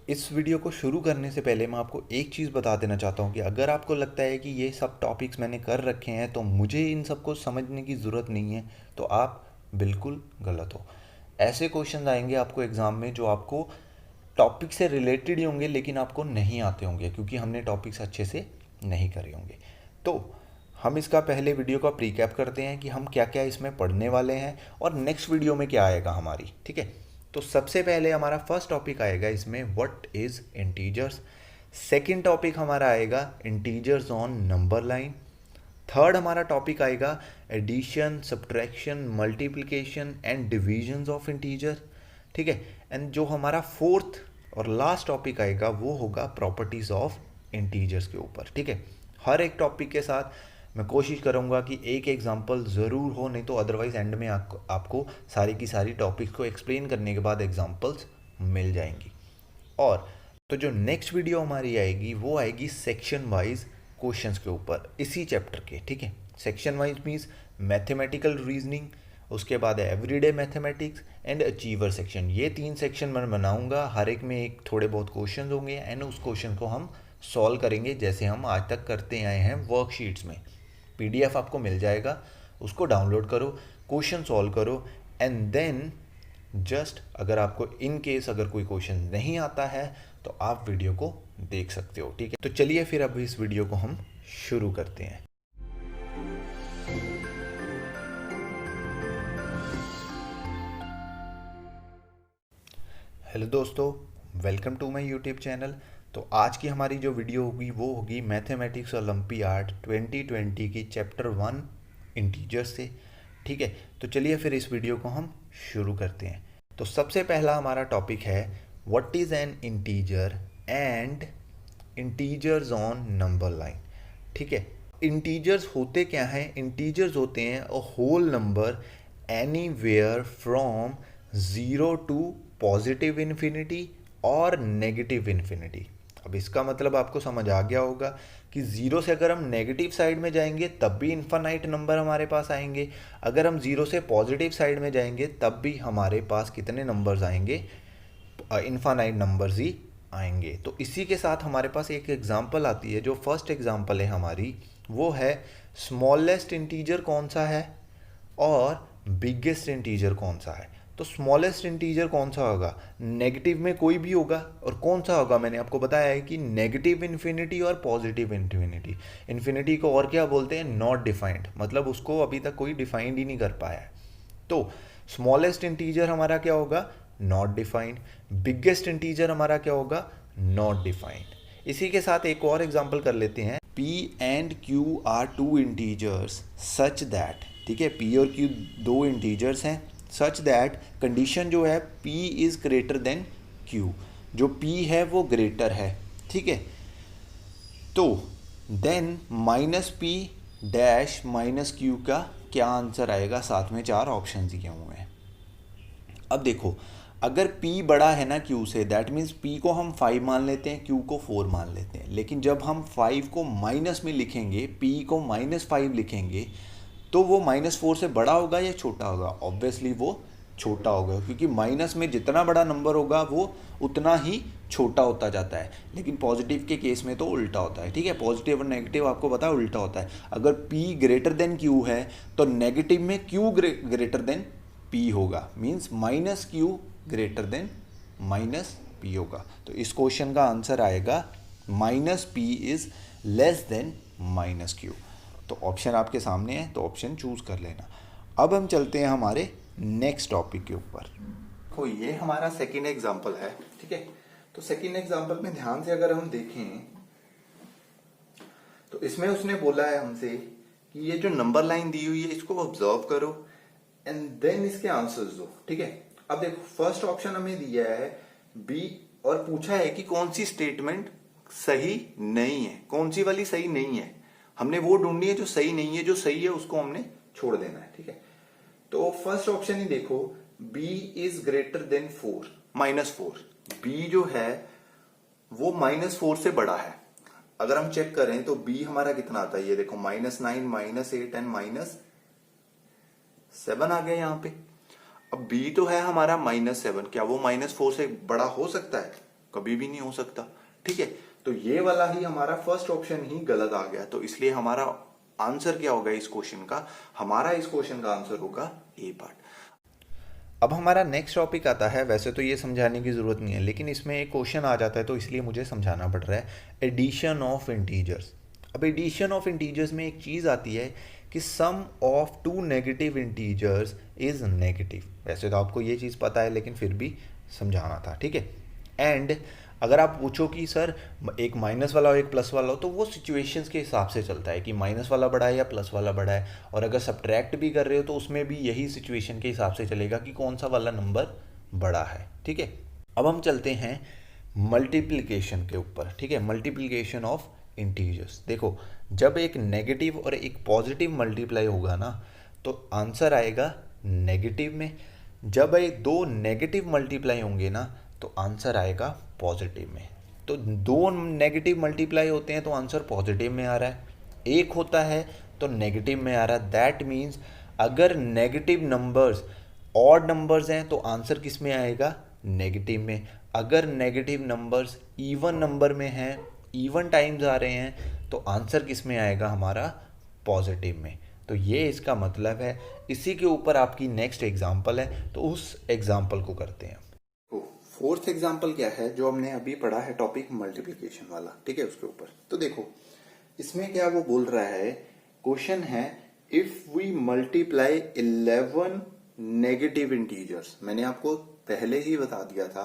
इस वीडियो को शुरू करने से पहले मैं आपको एक चीज़ बता देना चाहता हूँ कि अगर आपको लगता है कि ये सब टॉपिक्स मैंने कर रखे हैं तो मुझे इन सबको समझने की ज़रूरत नहीं है, तो आप बिल्कुल गलत हो। ऐसे क्वेश्चन आएंगे आपको एग्ज़ाम में जो आपको टॉपिक से रिलेटेड ही होंगे लेकिन आपको नहीं आते होंगे क्योंकि हमने टॉपिक्स अच्छे से नहीं करे होंगे। तो हम इसका पहले वीडियो का प्रीकैप करते हैं कि हम क्या क्या इसमें पढ़ने वाले हैं और नेक्स्ट वीडियो में क्या आएगा हमारी, ठीक है। तो सबसे पहले हमारा फर्स्ट टॉपिक आएगा इसमें what is integers. Second topic हमारा आएगा integers on number line. Third हमारा टॉपिक आएगा addition, subtraction, multiplication and divisions of integer, ठीक है। एंड जो हमारा फोर्थ और लास्ट टॉपिक आएगा वो होगा प्रॉपर्टीज़ ऑफ इंटीजर्स के ऊपर, ठीक है। हर एक टॉपिक के साथ मैं कोशिश करूंगा कि एक एग्जांपल ज़रूर हो, नहीं तो अदरवाइज एंड में आपको सारी की सारी टॉपिक्स को एक्सप्लेन करने के बाद एग्जांपल्स मिल जाएंगी। और तो जो नेक्स्ट वीडियो हमारी आएगी वो आएगी सेक्शन वाइज क्वेश्चंस के ऊपर इसी चैप्टर के, ठीक है। Section wise means mathematical reasoning, उसके बाद everyday mathematics and achiever section. ये 3 सेक्शन मैं बनाऊंगा, हर एक में एक थोड़े बहुत क्वेश्चन होंगे एंड उस क्वेश्चन को हम सॉल्व करेंगे जैसे हम आज तक करते आए हैं वर्कशीट्स में। पीडीएफ आपको मिल जाएगा, उसको डाउनलोड करो, क्वेश्चन सॉल्व करो एंड देन जस्ट अगर आपको इन केस अगर कोई क्वेश्चन नहीं आता है तो आप वीडियो को देख सकते हो, ठीक है। तो चलिए फिर अब इस वीडियो को हम शुरू करते हैं। हेलो दोस्तों, welcome to my YouTube channel. तो आज की हमारी जो वीडियो होगी वो होगी मैथमेटिक्स ओलंपियाड 2020 की चैप्टर 1 इंटीजर्स से, ठीक है। तो चलिए फिर इस वीडियो को हम शुरू करते हैं। तो सबसे पहला हमारा टॉपिक है what is an integer and integers on number line, ठीक है। इंटीजर्स होते क्या हैं? इंटीजर्स होते हैं a whole number anywhere from 0 to positive infinity और नेगेटिव इन्फिनिटी। अब इसका मतलब आपको समझ आ गया होगा कि 0 से अगर हम नेगेटिव साइड में जाएंगे तब भी इन्फानाइट नंबर हमारे पास आएंगे, अगर हम 0 से पॉजिटिव साइड में जाएंगे तब भी हमारे पास कितने नंबर्स आएंगे? इन्फानाइट नंबर्स ही आएंगे। तो इसी के साथ हमारे पास एक एग्जांपल आती है, जो फर्स्ट एग्जांपल है हमारी वो है स्मॉलेस्ट इंटीजर कौन सा है और बिगेस्ट इंटीजर कौन सा है। तो स्मॉलेस्ट इंटीजर कौन सा होगा? नेगेटिव में कोई भी होगा। और कौन सा होगा? मैंने आपको बताया है कि नेगेटिव इन्फिनिटी और पॉजिटिव इन्फिनिटी। इन्फिनिटी को और क्या बोलते हैं? नॉट डिफाइंड, मतलब उसको अभी तक कोई डिफाइंड ही नहीं कर पाया है। तो स्मॉलेस्ट इंटीजर हमारा क्या होगा? Not defined. बिगेस्ट इंटीजर हमारा क्या होगा? Not defined. इसी के साथ एक और एग्जांपल कर लेते हैं। P and Q are two integers such that, ठीक है, P और Q दो इंटीजर्स हैं, सच दैट कंडीशन जो है P is greater than Q, जो P है वो ग्रेटर है, ठीक है। तो then minus P dash minus Q का क्या आंसर आएगा? साथ में 4 ऑप्शन दिए हुए हैं। अब देखो, अगर P बड़ा है ना Q से, दैट मीन्स P को हम 5 मान लेते हैं, Q को 4 मान लेते हैं। लेकिन जब हम 5 को माइनस में लिखेंगे, P को -5 लिखेंगे, तो वो -4 से बड़ा होगा या छोटा होगा? ऑब्वियसली वो छोटा होगा, क्योंकि माइनस में जितना बड़ा नंबर होगा वो उतना ही छोटा होता जाता है। लेकिन पॉजिटिव के केस में तो उल्टा होता है, ठीक है। पॉजिटिव और नेगेटिव आपको पता है उल्टा होता है। अगर P ग्रेटर देन Q है तो नेगेटिव में Q ग्रेटर देन P होगा, means -Q greater than -P होगा। तो इस क्वेश्चन का आंसर आएगा -P is less than -Q। तो ऑप्शन आपके सामने है, तो ऑप्शन चूज कर लेना। अब हम चलते हैं हमारे नेक्स्ट टॉपिक के ऊपर। तो ये हमारा सेकेंड एग्जाम्पल है, ठीक है। तो सेकेंड एग्जाम्पल में ध्यान से अगर हम देखें तो इसमें उसने बोला है हमसे कि ये जो नंबर लाइन दी हुई है इसको ऑब्जर्व करो एंड देन इसके आंसर्स दो, ठीक है। अब देखो, फर्स्ट ऑप्शन हमें दिया है बी और पूछा है कि कौन सी स्टेटमेंट सही नहीं है, कौन सी वाली सही नहीं है। हमने वो ढूंढनी है जो सही नहीं है, जो सही है उसको हमने छोड़ देना है, ठीक है। तो फर्स्ट ऑप्शन ही देखो, b is greater than 4, -4। b जो है वो -4 से बड़ा है। अगर हम चेक करें तो b हमारा कितना आता है? ये देखो, -9, -8 एंड -7 आ गया यहाँ पे। अब b तो है हमारा -7, क्या वो -4 से बड़ा हो सकता है? कभी भी नहीं हो सकता। ठीक है, तो ये वाला ही हमारा फर्स्ट ऑप्शन ही गलत आ गया, तो इसलिए हमारा आंसर क्या होगा इस क्वेश्चन का, हमारा इस क्वेश्चन का आंसर होगा ए पार्ट। अब हमारा नेक्स्ट टॉपिक आता है, वैसे तो ये समझाने की ज़रूरत नहीं है लेकिन इसमें एक क्वेश्चन आ जाता है तो इसलिए मुझे समझाना पड़ रहा है, एडिशन ऑफ इंटीजर्स। अब एडिशन ऑफ इंटीजर्स में एक चीज़ आती है कि sum of two negative integers is negative. वैसे तो आपको ये चीज़ पता है लेकिन फिर भी समझाना था। ठीक है, एंड अगर आप पूछो कि सर एक माइनस वाला हो एक प्लस वाला हो, तो वो सिचुएशंस के हिसाब से चलता है कि माइनस वाला बड़ा है या प्लस वाला बड़ा है, और अगर सब्ट्रैक्ट भी कर रहे हो तो उसमें भी यही सिचुएशन के हिसाब से चलेगा कि कौन सा वाला नंबर बड़ा है। ठीक है, अब हम चलते हैं मल्टीप्लिकेशन के ऊपर। ठीक है, मल्टीप्लिकेशन ऑफ इंटीजर्स। देखो, जब एक नेगेटिव और एक पॉजिटिव मल्टीप्लाई होगा ना तो आंसर आएगा नेगेटिव में। जब एक दो नेगेटिव मल्टीप्लाई होंगे ना तो आंसर आएगा पॉजिटिव में। तो दो नेगेटिव मल्टीप्लाई होते हैं तो आंसर पॉजिटिव में आ रहा है, एक होता है तो नेगेटिव में आ रहा है। दैट मीन्स अगर नेगेटिव नंबर्स ऑड नंबर्स हैं तो आंसर किस में आएगा, नेगेटिव में। अगर नेगेटिव नंबर्स इवन नंबर में हैं, इवन टाइम्स आ रहे हैं, तो आंसर किस में आएगा हमारा, पॉजिटिव में। तो ये इसका मतलब है। इसी के ऊपर आपकी नेक्स्ट एग्जाम्पल है, तो उस एग्जाम्पल को करते हैं। फोर्थ एग्जाम्पल क्या है, जो हमने अभी पढ़ा है टॉपिक मल्टीप्लिकेशन वाला। ठीक है, उसके ऊपर तो देखो इसमें क्या वो बोल रहा है, क्वेश्चन है if we multiply 11 negative integers. मैंने आपको पहले ही बता दिया था,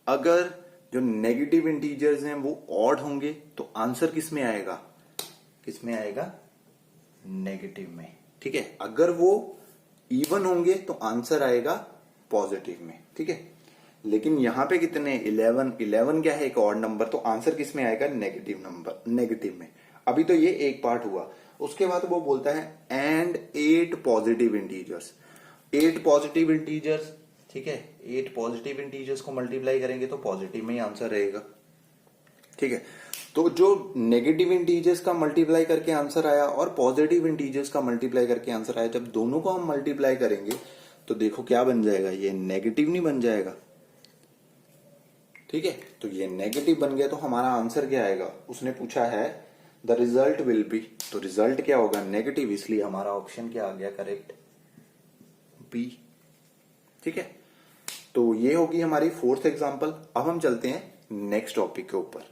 अगर जो नेगेटिव इंटीजर्स हैं वो ऑड होंगे तो आंसर किस में आएगा, किस में आएगा, नेगेटिव में। ठीक है, अगर वो इवन होंगे तो आंसर आएगा पॉजिटिव में। ठीक है, लेकिन यहां पे कितने, 11 क्या है, एक ऑड नंबर, तो आंसर किस में आएगा, नेगेटिव नंबर, नेगेटिव में। अभी तो ये एक पार्ट हुआ, उसके बाद वो बोलता है and 8 positive integers. 8 positive integers, ठीक है, 8 पॉजिटिव इंटीजर्स को मल्टीप्लाई करेंगे तो पॉजिटिव में ही आंसर रहेगा। ठीक है, तो जो नेगेटिव इंटीजर्स का मल्टीप्लाई करके आंसर आया और पॉजिटिव इंटीजर्स का मल्टीप्लाई करके आंसर आया, जब दोनों को हम मल्टीप्लाई करेंगे तो देखो क्या बन जाएगा, ये नेगेटिव नहीं बन जाएगा। ठीक है, तो ये नेगेटिव बन गया तो हमारा आंसर क्या आएगा, उसने पूछा है द रिजल्ट विल बी, तो रिजल्ट क्या होगा, नेगेटिव, इसलिए हमारा ऑप्शन क्या आ गया, करेक्ट, बी। ठीक है, तो ये होगी हमारी फोर्थ एग्जांपल। अब हम चलते हैं नेक्स्ट टॉपिक के ऊपर।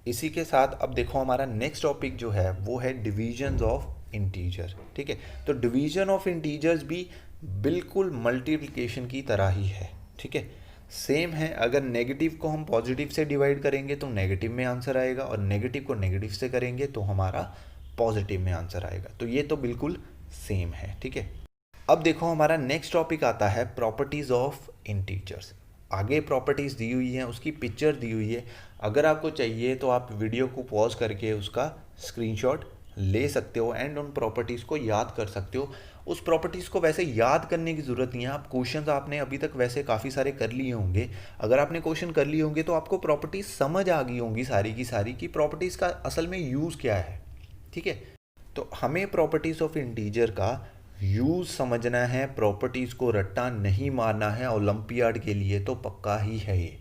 इसी के साथ अब देखो हमारा नेक्स्ट टॉपिक जो है वो है डिविजन्स ऑफ इंटीजर। ठीक है, तो डिवीजन ऑफ इंटीजर्स भी बिल्कुल मल्टीप्लिकेशन की तरह ही है। ठीक है, सेम है। अगर नेगेटिव को हम पॉजिटिव से डिवाइड करेंगे तो नेगेटिव में आंसर आएगा, और नेगेटिव को नेगेटिव से करेंगे तो हमारा पॉजिटिव में आंसर आएगा। तो ये तो बिल्कुल सेम है। ठीक है, अब देखो हमारा नेक्स्ट टॉपिक आता है प्रॉपर्टीज ऑफ इंटीजर्स। आगे प्रॉपर्टीज दी हुई हैं, उसकी पिक्चर दी हुई है। अगर आपको चाहिए तो आप वीडियो को पॉज करके उसका स्क्रीनशॉट ले सकते हो एंड उन प्रॉपर्टीज़ को याद कर सकते हो। उस प्रॉपर्टीज़ को वैसे याद करने की ज़रूरत नहीं है, आप क्वेश्चंस आपने अभी तक वैसे काफ़ी सारे कर लिए होंगे। अगर आपने क्वेश्चन कर लिए होंगे तो आपको प्रॉपर्टीज़ समझ आ गई होंगी सारी की सारी, कि प्रॉपर्टीज़ का असल में यूज़ क्या है। ठीक है, तो हमें प्रॉपर्टीज़ ऑफ इंटीजर का यूज़ समझना है, प्रॉपर्टीज़ को रट्टा नहीं मारना है। ओलंपियाड के लिए तो पक्का ही है ये,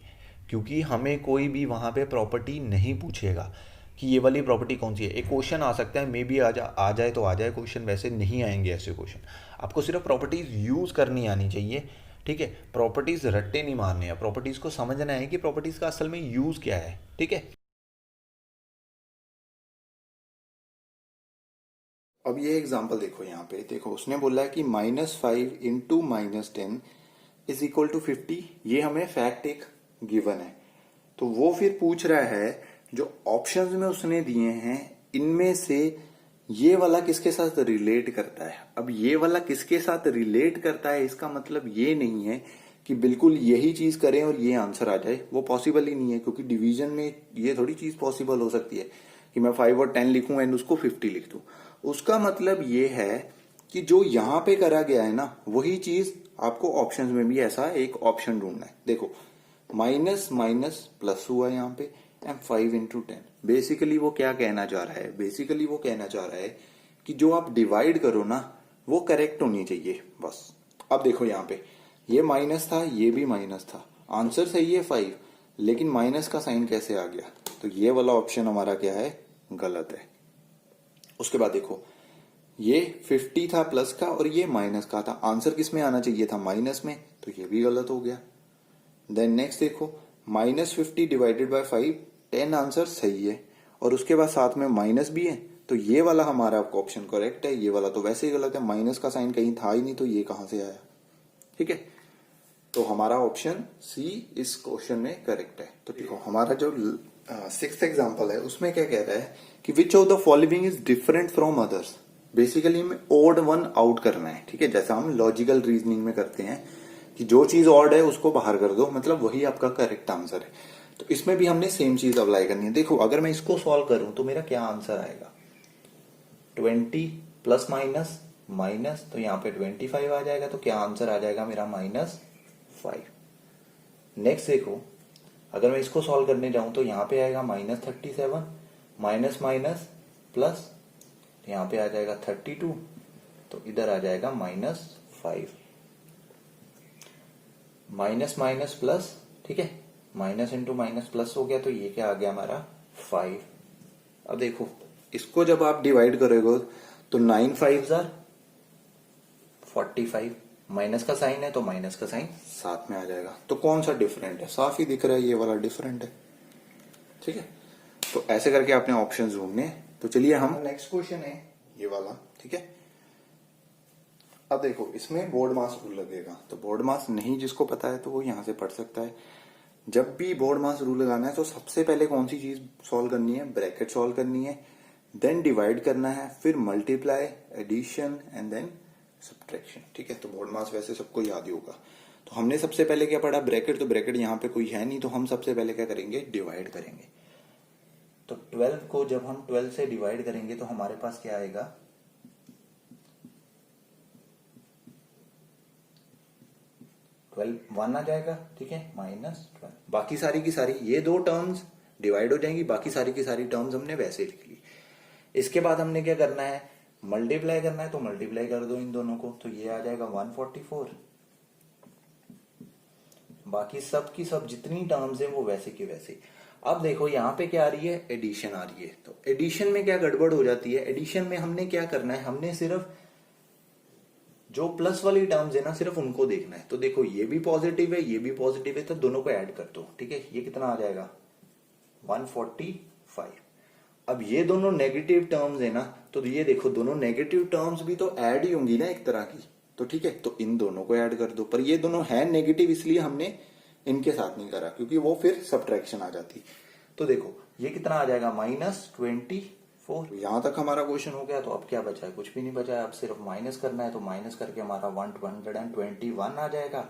क्योंकि हमें कोई भी वहाँ पे प्रॉपर्टी नहीं पूछेगा कि ये वाली प्रॉपर्टी कौन सी है। एक क्वेश्चन आ सकता है, मे बी आ जाए तो आ जाए क्वेश्चन, वैसे नहीं आएंगे ऐसे क्वेश्चन। आपको सिर्फ प्रॉपर्टीज़ यूज़ करनी आनी चाहिए। ठीक है, प्रॉपर्टीज़ रट्टे नहीं मारने हैं, प्रॉपर्टीज़ को समझना है कि प्रॉपर्टीज़ का असल में यूज़ क्या है। ठीक है, अब ये एग्जांपल देखो, यहाँ पे देखो उसने बोला है कि -5 इंटू -10 इज इक्वल टू 50। ये हमें फैक्ट एक गिवन है, तो वो फिर पूछ रहा है जो ऑप्शंस में उसने दिए हैं इनमें से ये वाला किसके साथ रिलेट करता है। अब ये वाला किसके साथ रिलेट करता है, इसका मतलब ये नहीं है कि बिल्कुल यही चीज करें और ये आंसर आ जाए, वो पॉसिबल ही नहीं है। क्योंकि डिवीजन में ये थोड़ी चीज पॉसिबल हो सकती है कि मैं 5 और 10 लिखूं एंड उसको 50 लिख दूं। उसका मतलब ये है कि जो यहां पे करा गया है ना, वही चीज आपको ऑप्शंस में भी ऐसा एक ऑप्शन ढूंढना है। देखो माइनस माइनस प्लस हुआ यहाँ पे एंड 5 इंटू 10। बेसिकली वो क्या कहना चाह रहा है, बेसिकली वो कहना चाह रहा है कि जो आप डिवाइड करो ना वो करेक्ट होनी चाहिए बस। अब देखो यहाँ पे ये माइनस था, ये भी माइनस था, आंसर सही है 5, लेकिन माइनस का साइन कैसे आ गया? तो ये वाला ऑप्शन हमारा क्या है? गलत है। उसके बाद देखो, ये 50 था प्लस का और ये माइनस का था, आंसर किस में आना चाहिए था? माइनस में, तो ये भी गलत हो गया। देन नेक्स्ट देखो, -50 डिवाइडेड बाय 5, 10 आंसर सही है, और उसके बाद साथ में माइनस भी है, तो ये वाला हमारा ऑप्शन करेक्ट है। ये वाला तो वैसे ही गलत है, माइनस का साइन कहीं था ही नहीं, तो ये कहां से आया? ठीक है, तो हमारा ऑप्शन सी इस क्वेश्चन में करेक्ट है। तो देखो हमारा जो 6th एग्जांपल है उसमें क्या कह रहा है कि which of the following is different from others. Basically हमें ओड वन आउट करना है। ठीक है, जैसा हम लॉजिकल रीजनिंग में करते हैं कि जो चीज ऑड है उसको बाहर कर दो, मतलब वही आपका करेक्ट आंसर है। तो इसमें भी हमने सेम चीज अप्लाई करनी है। देखो अगर मैं इसको सॉल्व करूं तो मेरा क्या आंसर आएगा? 20 प्लस माइनस माइनस, तो यहाँ पे 25 आ जाएगा, तो क्या आंसर आ जाएगा मेरा? -5। नेक्स्ट देखो, अगर मैं इसको सॉल्व करने जाऊं तो यहाँ पे आएगा -37, माइनस माइनस प्लस, यहाँ पे आ जाएगा 32, तो इधर आ जाएगा -5। माइनस माइनस प्लस, ठीक है, माइनस इंटू माइनस प्लस हो गया, तो ये क्या आ गया हमारा? 5। अब देखो इसको जब आप डिवाइड करोगे तो 9 5 45, माइनस का साइन है तो माइनस का साइन साथ में आ जाएगा। तो कौन सा डिफरेंट है? साफ ही दिख रहा है, ये वाला डिफरेंट है। ठीक है, तो ऐसे करके आपने ऑप्शन ढूंढने। तो चलिए हम नेक्स्ट क्वेश्चन है ये वाला। ठीक है, अब देखो इसमें बोर्ड मास रूल लगेगा, तो बोर्ड मास नहीं जिसको पता है तो वो यहां से पढ़ सकता है। जब भी बोर्ड मास रूल लगाना है तो सबसे पहले कौन सी चीज सॉल्व करनी है? ब्रैकेट सॉल्व करनी है, देन डिवाइड करना है, फिर multiply, addition and then subtraction. ठीक है, तो बोर्ड मास वैसे सबको याद ही होगा। तो हमने सबसे पहले क्या पढ़ा? ब्रैकेट। तो ब्रैकेट यहाँ पे कोई है नहीं, तो हम सबसे पहले क्या करेंगे? डिवाइड करेंगे। तो 12 को जब हम 12 से डिवाइड करेंगे तो हमारे पास क्या आएगा? 12 1 आ जाएगा। ठीक है, -12। बाकी सारी की सारी ये दो टर्म्स डिवाइड हो जाएंगी, बाकी सारी की सारी टर्म्स हमने वैसे लिख ली। इसके बाद हमने क्या करना है? मल्टीप्लाई करना है, तो मल्टीप्लाई कर दो इन दोनों को, तो ये आ जाएगा 144। बाकी सब की सब जितनी टर्म्स है वो वैसे की वैसे। अब देखो यहाँ पे क्या आ रही है? एडिशन आ रही है। तो एडिशन में क्या गड़बड़ हो जाती है? एडिशन में हमने क्या करना है? हमने सिर्फ जो प्लस वाली टर्म्स है ना, सिर्फ उनको देखना है। तो देखो ये भी पॉजिटिव है, ये भी पॉजिटिव है, तो दोनों को ऐड कर दो। ठीक है, ये कितना आ जाएगा? 145। अब ये दोनों नेगेटिव टर्म्स है ना, तो ये देखो दोनों नेगेटिव टर्म्स भी तो ऐड ही होंगी ना एक तरह की। तो ठीक है, तो इन दोनों को ऐड कर दो। पर ये दोनों है नेगेटिव, इसलिए हमने इनके साथ नहीं करा, क्योंकि वो फिर सब्ट्रैक्शन आ जाती। तो देखो ये कितना आ जाएगा? -24। यहां तक हमारा क्वेश्चन हो गया। तो अब क्या बचा है? कुछ भी नहीं बचा है, अब सिर्फ माइनस करना है। तो माइनस करके हमारा 121 आ जाएगा,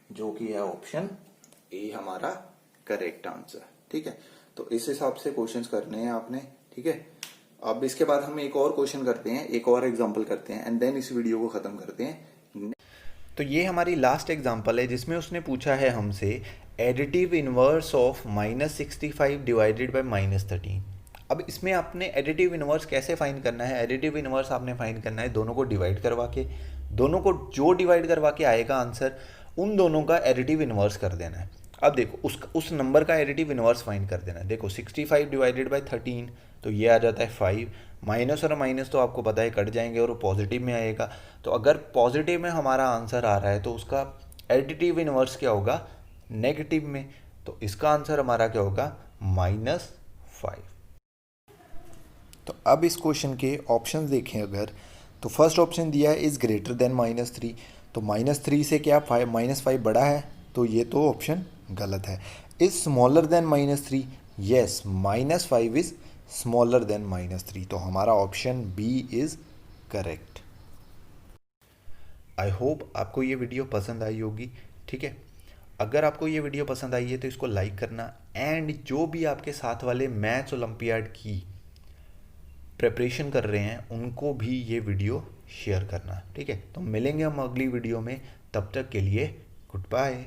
जो कि है ऑप्शन ए हमारा करेक्ट आंसर। ठीक है, तो इस हिसाब से क्वेश्चंस करने हैं आपने। ठीक है, अब इसके बाद हम एक और क्वेश्चन करते हैं, एक और एग्जांपल करते हैं, एंड देन इस वीडियो को खत्म करते हैं। तो ये हमारी लास्ट एग्जांपल है जिसमें उसने पूछा है हमसे additive inverse of -65 divided by -13। अब इसमें आपने एडिटिव इनवर्स कैसे फाइंड करना है? एडिटिव इनवर्स आपने फाइंड करना है दोनों को डिवाइड करवा के, दोनों को जो डिवाइड करवा के आएगा आंसर, उन दोनों का एडिटिव इनवर्स कर देना है। अब देखो उस नंबर का एडिटिव इनवर्स फाइंड कर देना है। देखो 65 डिवाइडेड बाय 13, तो ये आ जाता है 5। माइनस और माइनस तो आपको पता है कट जाएंगे और वो पॉजिटिव में आएगा। तो अगर पॉजिटिव में हमारा आंसर आ रहा है तो उसका एडिटिव इनवर्स क्या होगा? नेगेटिव में। तो इसका आंसर हमारा क्या होगा? -5। तो अब इस क्वेश्चन के ऑप्शंस देखें अगर, तो फर्स्ट ऑप्शन दिया है इज़ ग्रेटर देन -3। तो -3 से क्या -5 बड़ा है? तो ये तो ऑप्शन गलत है। Is smaller than -3? Yes, -5 is smaller than -3। तो हमारा option B is correct. I hope आपको ये वीडियो पसंद आई होगी। ठीक है, अगर आपको ये वीडियो पसंद आई है तो इसको लाइक करना, एंड जो भी आपके साथ वाले मैथ्स ओलंपियाड की प्रिपरेशन कर रहे हैं उनको भी ये वीडियो शेयर करना। ठीक है, तो मिलेंगे हम अगली वीडियो में, तब तक के लिए गुड बाय।